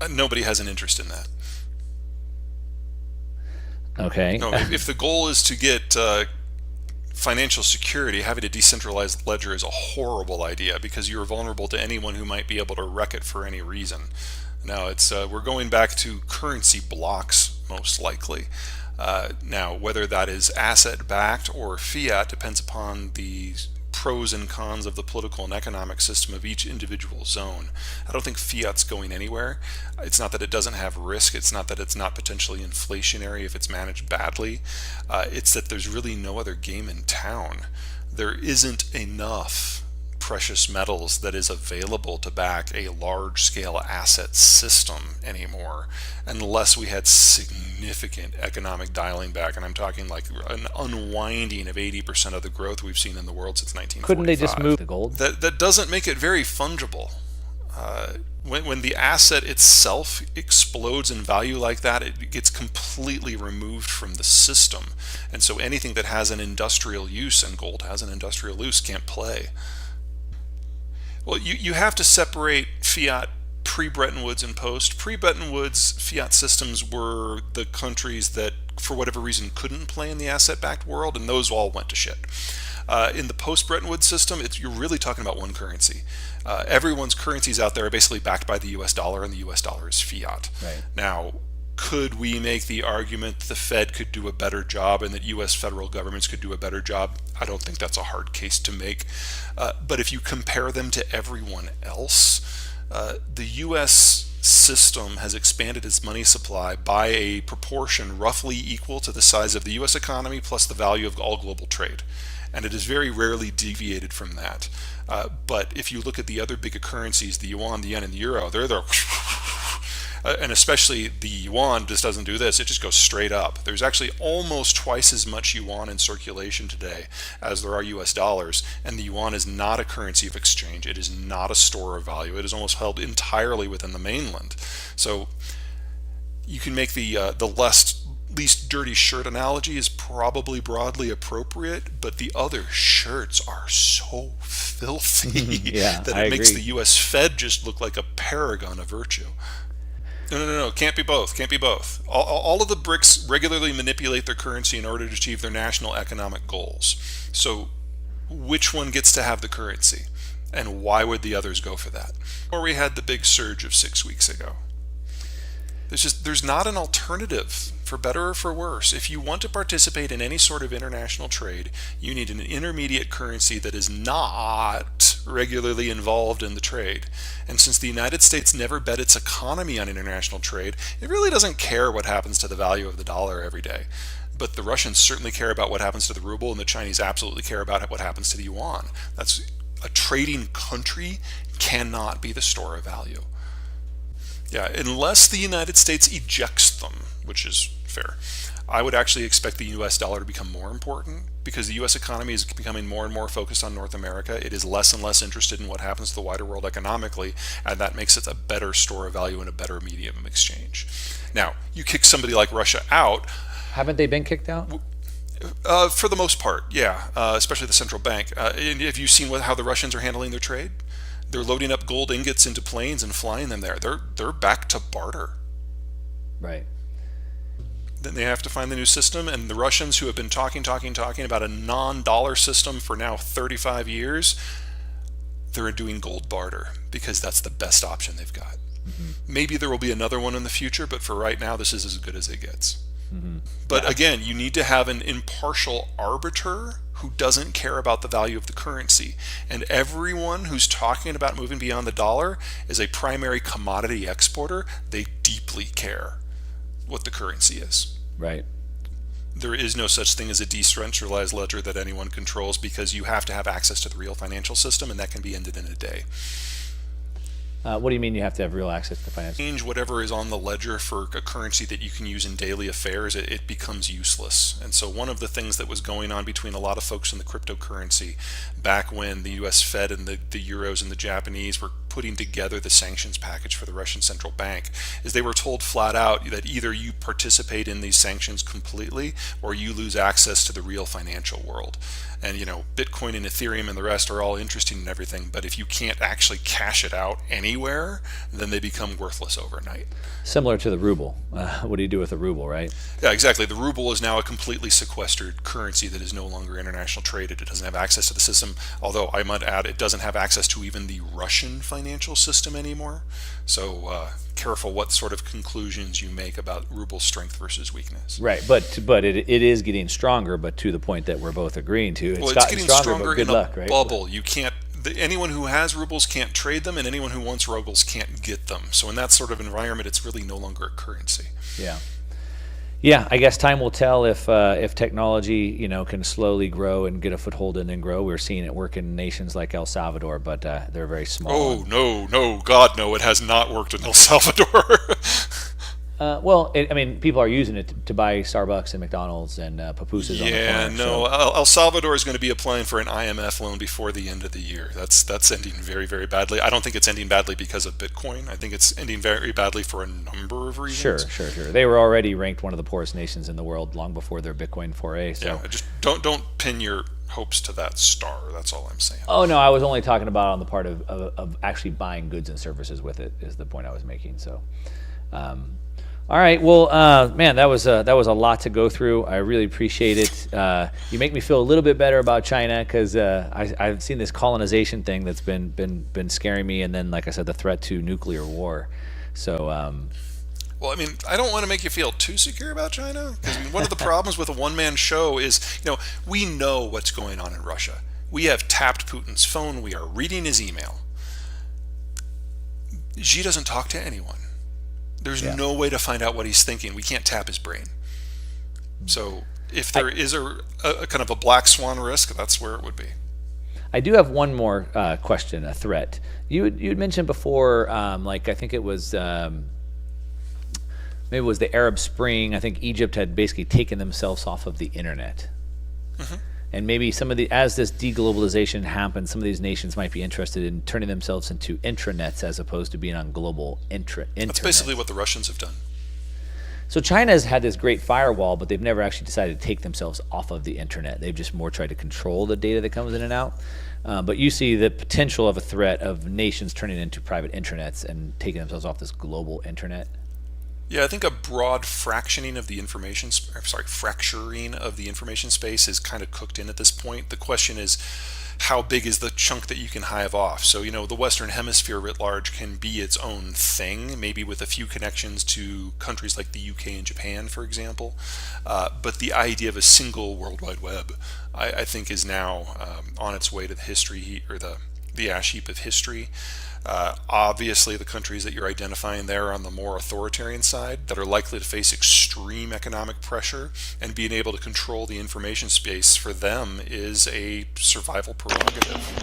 Nobody has an interest in that. Okay. No, if the goal is to get financial security, having a decentralized ledger is a horrible idea because you're vulnerable to anyone who might be able to wreck it for any reason. Now it's we're going back to currency blocks most likely. Now, whether that is asset backed or fiat depends upon the pros and cons of the political and economic system of each individual zone. I don't think fiat's going anywhere. It's not that it doesn't have risk. It's not that it's not potentially inflationary if it's managed badly. It's that there's really no other game in town. There isn't enough precious metals that is available to back a large scale asset system anymore unless we had significant economic dialing back, and I'm talking like an unwinding of 80% of the growth we've seen in the world since Couldn't they just move 1945. the gold? That doesn't make it very fungible. When the asset itself explodes in value like that, it gets completely removed from the system. And so anything that has an industrial use, and gold has an industrial use, can't play. Well, you have to separate fiat pre-Bretton Woods and post. Pre-Bretton Woods fiat systems were the countries that, for whatever reason, couldn't play in the asset-backed world, and those all went to shit. In the post-Bretton Woods system, you're really talking about one currency. Everyone's currencies out there are basically backed by the U.S. dollar, and the U.S. dollar is fiat. Right. Now, could we make the argument that the Fed could do a better job and that U.S. federal governments could do a better job? I don't think that's a hard case to make. But if you compare them to everyone else, the U.S. system has expanded its money supply by a proportion roughly equal to the size of the U.S. economy plus the value of all global trade. And it is very rarely deviated from that. But if you look at the other bigger currencies, the yuan, the yen, and the euro, they're there. And especially the yuan just doesn't do this, it just goes straight up. There's actually almost twice as much yuan in circulation today as there are US dollars, and the yuan is not a currency of exchange. It is not a store of value. It is almost held entirely within the mainland. So you can make the least dirty shirt analogy is probably broadly appropriate, but the other shirts are so filthy Yeah, that I it makes agree. the US Fed just look like a paragon of virtue. No, no, no, no. Can't be both. Can't be both. All of the BRICS regularly manipulate their currency in order to achieve their national economic goals. So, which one gets to have the currency? And why would the others go for that? Or we had the big surge of 6 weeks ago. There's not an alternative, for better or for worse. If you want to participate in any sort of international trade, you need an intermediate currency that is not regularly involved in the trade. And since the United States never bet its economy on international trade, it really doesn't care what happens to the value of the dollar every day. But the Russians certainly care about what happens to the ruble, and the Chinese absolutely care about what happens to the yuan. That's a trading country cannot be the store of value. Yeah, unless the United States ejects them, which is fair, I would actually expect the US dollar to become more important because the US economy is becoming more and more focused on North America. It is less and less interested in what happens to the wider world economically, and that makes it a better store of value and a better medium of exchange. Now, you kick somebody like Russia out, Haven't they been kicked out? for the most part, yeah, especially the central bank. And have you seen how the Russians are handling their trade? They're loading up gold ingots into planes and flying them there. They're back to barter. Right. Then they have to find the new system, and the Russians, who have been talking about a non-dollar system for now 35 years, they're doing gold barter because that's the best option they've got. Hmm. Maybe there will be another one in the future, but for right now, this is as good as it gets. Hmm. But Yeah. again, you need to have an impartial arbiter who doesn't care about the value of the currency. And everyone who's talking about moving beyond the dollar is a primary commodity exporter. They deeply care what the currency is. Right. There is no such thing as a decentralized ledger that anyone controls because you have to have access to the real financial system, and that can be ended in a day. What do you mean you have to have real access to finance? Change whatever is on the ledger for a currency that you can use in daily affairs, it becomes useless. And so one of the things that was going on between a lot of folks in the cryptocurrency back when the US Fed and the Euros and the Japanese were putting together the sanctions package for the Russian central bank, is they were told flat out that either you participate in these sanctions completely or you lose access to the real financial world. And Bitcoin and Ethereum and the rest are all interesting and everything, but if you can't actually cash it out anywhere, then they become worthless overnight. Similar to the ruble. What do you do with the ruble, right? Yeah, exactly. The ruble is now a completely sequestered currency that is no longer international traded. It doesn't have access to the system, although I might add it doesn't have access to even the Russian financial system anymore. So careful what sort of conclusions you make about ruble's strength versus weakness. Right, but it is getting stronger, but to the point that we're both agreeing to. Well, it's getting stronger but good in luck, a right? bubble. You can't. Anyone who has rubles can't trade them, and anyone who wants rubles can't get them. So in that sort of environment, it's really no longer a currency. Yeah. Yeah, I guess time will tell if technology, can slowly grow and get a foothold and then grow. We're seeing it work in nations like El Salvador, but they're very small. Oh, no, God, no, it has not worked in El Salvador. People are using it to buy Starbucks and McDonald's and pupusas on the Yeah, corner. no, El Salvador is going to be applying for an IMF loan before the end of the year. That's ending very, very badly. I don't think it's ending badly because of Bitcoin. I think it's ending very badly for a number of reasons. Sure. They were already ranked one of the poorest nations in the world long before their Bitcoin foray. So. Yeah, just don't pin your hopes to that star. That's all I'm saying. Oh no, I was only talking about on the part of actually buying goods and services with it is the point I was making. So. All right. Well, man, that was a lot to go through. I really appreciate it. You make me feel a little bit better about China because I've seen this colonization thing that's been scaring me, and then, like I said, the threat to nuclear war. So. Well, I don't want to make you feel too secure about China because one of the problems with a one-man show is, we know what's going on in Russia. We have tapped Putin's phone. We are reading his email. Xi doesn't talk to anyone. There's no way to find out what he's thinking. We can't tap his brain. So if there is a kind of a black swan risk, that's where it would be. I do have one more question, a threat. You'd mentioned before, I think it was maybe it was the Arab Spring. I think Egypt had basically taken themselves off of the internet. Mm-hmm. And maybe as this deglobalization happens, some of these nations might be interested in turning themselves into intranets as opposed to being on global internet. That's basically what the Russians have done. So China's had this great firewall, but they've never actually decided to take themselves off of the internet. They've just more tried to control the data that comes in and out. But you see the potential of a threat of nations turning into private intranets and taking themselves off this global internet. Yeah, I think a broad fracturing of the fracturing of the information space is kind of cooked in at this point. The question is, how big is the chunk that you can hive off? So, the Western Hemisphere writ large can be its own thing, maybe with a few connections to countries like the UK and Japan, for example. But the idea of a single World Wide Web, I think, is now on its way to the history or the ash heap of history. Obviously, the countries that you're identifying there are on the more authoritarian side that are likely to face extreme economic pressure, and being able to control the information space for them is a survival prerogative.